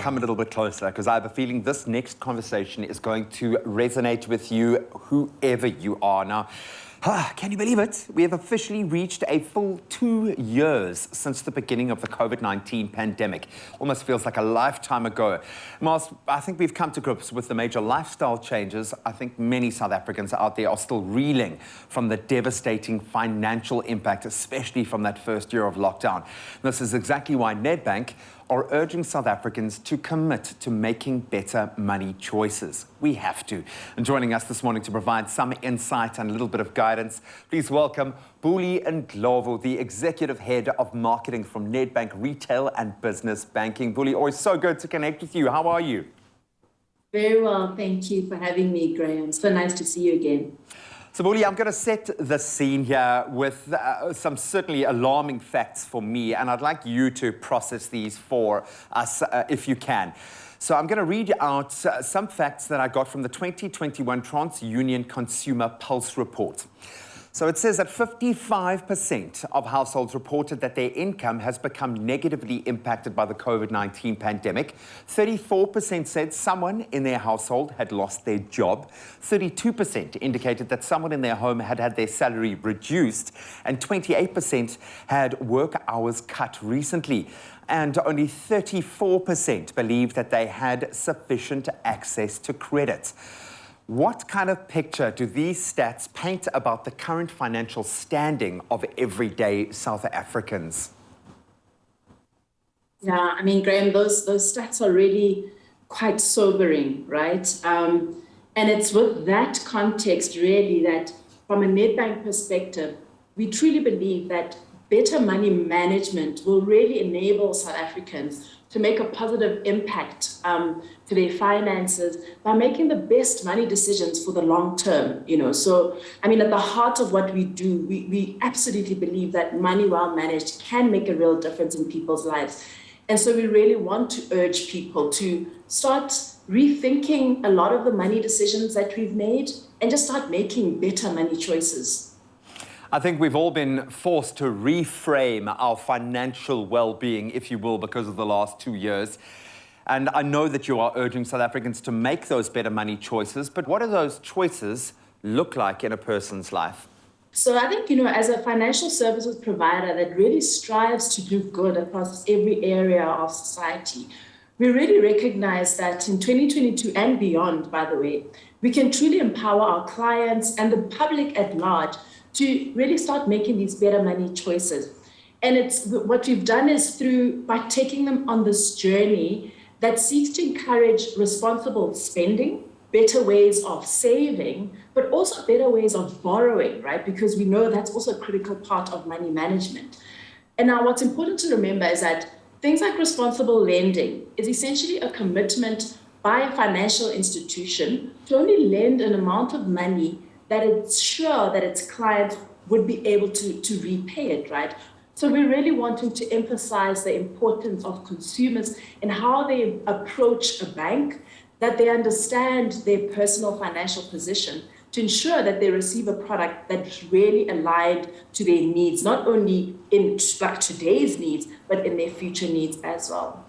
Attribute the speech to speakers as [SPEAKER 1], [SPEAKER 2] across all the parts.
[SPEAKER 1] come a little bit closer because I have a feeling this next conversation is going to resonate with you, whoever you are. Now, can you believe it? We have officially reached a full 2 years since the beginning of the COVID-19 pandemic. Almost feels like a lifetime ago. Whilst I think we've come to grips with the major lifestyle changes, I think many South Africans out there are still reeling from the devastating financial impact, especially from that first year of lockdown. This is exactly why Nedbank are urging South Africans to commit to making better money choices. We have to. And joining us this morning to provide some insight and a little bit of guidance, please welcome Buli Ndlovu, the Executive Head of Marketing from Nedbank Retail and Business Banking. Buli, always so good to connect with you. How are you?
[SPEAKER 2] Very well, thank you for having me, Graham. So nice to see you again.
[SPEAKER 1] So, Buli, I'm going to set the scene here with some certainly alarming facts for me, and I'd like you to process these for us if you can. So I'm going to read out some facts that I got from the 2021 TransUnion Consumer Pulse Report. So it says that 55% of households reported that their income has become negatively impacted by the COVID-19 pandemic. 34% said someone in their household had lost their job. 32% indicated that someone in their home had had their salary reduced. And 28% had work hours cut recently. And only 34% believed that they had sufficient access to credit. What kind of picture do these stats paint about the current financial standing of everyday South Africans?
[SPEAKER 2] Yeah, I mean, Graham, those stats are really quite sobering, right? And it's with that context, really, that from a Nedbank perspective, we truly believe that better money management will really enable South Africans to make a positive impact to their finances by making the best money decisions for the long term, So, I mean, at the heart of what we do, we absolutely believe that money well managed can make a real difference in people's lives. And so we really want to urge people to start rethinking a lot of the money decisions that we've made and just start making better money choices.
[SPEAKER 1] I think we've all been forced to reframe our financial well-being, if you will, because of the last 2 years. And I know that you are urging South Africans to make those better money choices, but what do those choices look like in a person's life?
[SPEAKER 2] So I think, as a financial services provider that really strives to do good across every area of society, we really recognize that in 2022 and beyond, by the way, we can truly empower our clients and the public at large to really start making these better money choices. And it's what we've done is by taking them on this journey that seeks to encourage responsible spending, better ways of saving, but also better ways of borrowing, right? Because we know that's also a critical part of money management. And now what's important to remember is that things like responsible lending is essentially a commitment by a financial institution to only lend an amount of money that it's sure that its clients would be able to repay it, right? So we're really wanting to emphasize the importance of consumers and how they approach a bank, that they understand their personal financial position to ensure that they receive a product that's really aligned to their needs, not only in like today's needs, but in their future needs as well.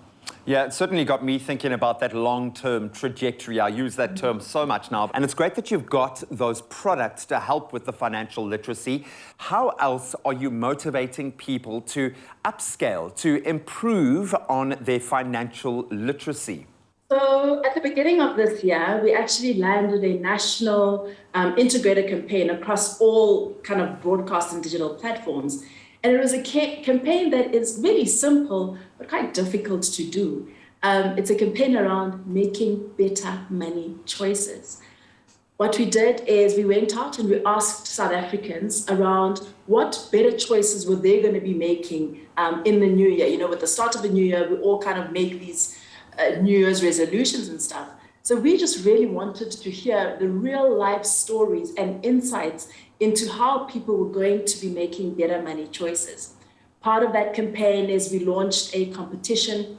[SPEAKER 1] Yeah, it certainly got me thinking about that long-term trajectory. I use that term so much now. And it's great that you've got those products to help with the financial literacy. How else are you motivating people to upscale, to improve on their financial literacy?
[SPEAKER 2] So at the beginning of this year, we actually landed a national integrated campaign across all kind of broadcast and digital platforms. And it was a campaign that is really simple, but quite difficult to do. It's a campaign around making better money choices. What we did is we went out and we asked South Africans around what better choices were they going to be making in the new year. With the start of the new year, we all kind of make these New Year's resolutions and stuff. So we just really wanted to hear the real life stories and insights into how people were going to be making better money choices. Part of that campaign is we launched a competition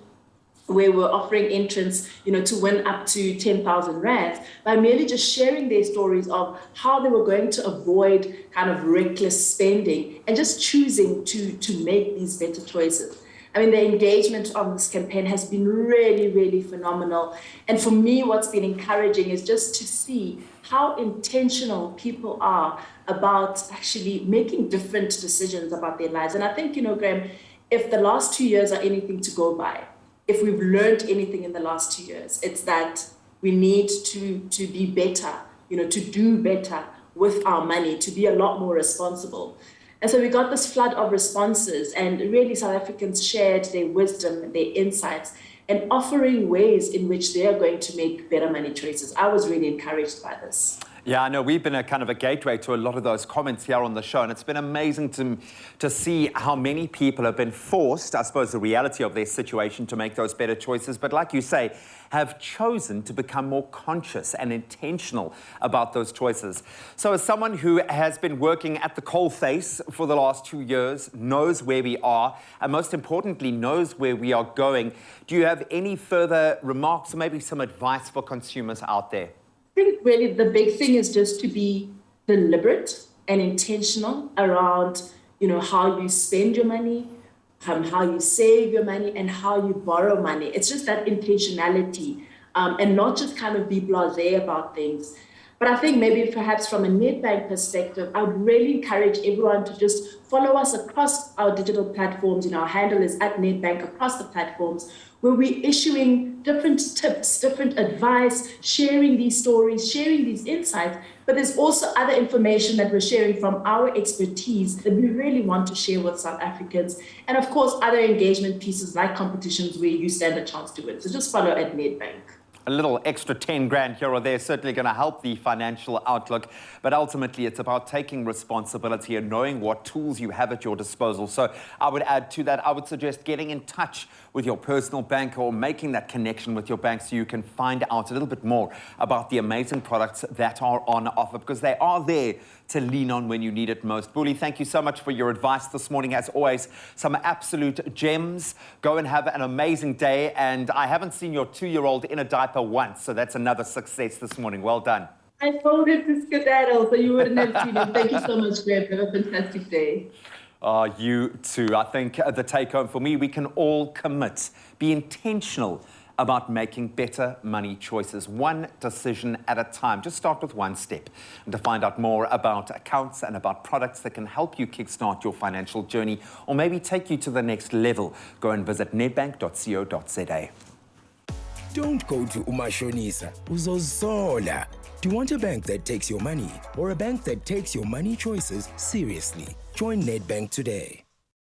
[SPEAKER 2] where we're offering entrants, to win up to 10,000 rands by merely just sharing their stories of how they were going to avoid kind of reckless spending and just choosing to make these better choices. I mean, the engagement on this campaign has been really, really phenomenal. And for me, what's been encouraging is just to see how intentional people are about actually making different decisions about their lives. And I think, Graham, if the last 2 years are anything to go by, if we've learned anything in the last 2 years, it's that we need to be better, to do better with our money, to be a lot more responsible. And so we got this flood of responses, and really South Africans shared their wisdom and their insights and offering ways in which they are going to make better money choices. I was really encouraged by this.
[SPEAKER 1] Yeah, I know we've been a kind of a gateway to a lot of those comments here on the show, and it's been amazing to see how many people have been forced, I suppose the reality of their situation, to make those better choices, but like you say, have chosen to become more conscious and intentional about those choices. So as someone who has been working at the coalface for the last 2 years, knows where we are, and most importantly, knows where we are going, do you have any further remarks or maybe some advice for consumers out there?
[SPEAKER 2] I think really the big thing is just to be deliberate and intentional around, how you spend your money, how you save your money, and how you borrow money. It's just that intentionality, and not just kind of be blasé about things. But I think maybe perhaps from a Nedbank perspective, I would really encourage everyone to just follow us across our digital platforms. Our handle is @Nedbank across the platforms, where we're issuing different tips, different advice, sharing these stories, sharing these insights. But there's also other information that we're sharing from our expertise that we really want to share with South Africans. And of course, other engagement pieces like competitions where you stand a chance to win. So just follow @Nedbank.
[SPEAKER 1] A little extra 10 grand here or there is certainly going to help the financial outlook, but ultimately it's about taking responsibility and knowing what tools you have at your disposal. So I would add to that, I would suggest getting in touch with your personal bank or making that connection with your bank so you can find out a little bit more about the amazing products that are on offer, because they are there to lean on when you need it most. Buli, thank you so much for your advice this morning. As always, some absolute gems. Go and have an amazing day. And I haven't seen your 2-year-old in a diaper once, so that's another success this morning. Well done.
[SPEAKER 2] I folded to skedaddle, so you wouldn't have seen it. Thank you so much, Graham. Have a fantastic day.
[SPEAKER 1] You too. I think the take home for me, we can all commit, be intentional about making better money choices, one decision at a time. Just start with one step. And to find out more about accounts and about products that can help you kickstart your financial journey or maybe take you to the next level, go and visit nedbank.co.za.
[SPEAKER 3] Don't go to umashonisa uzozola. Do you want a bank that takes your money or a bank that takes your money choices seriously? Join Nedbank today.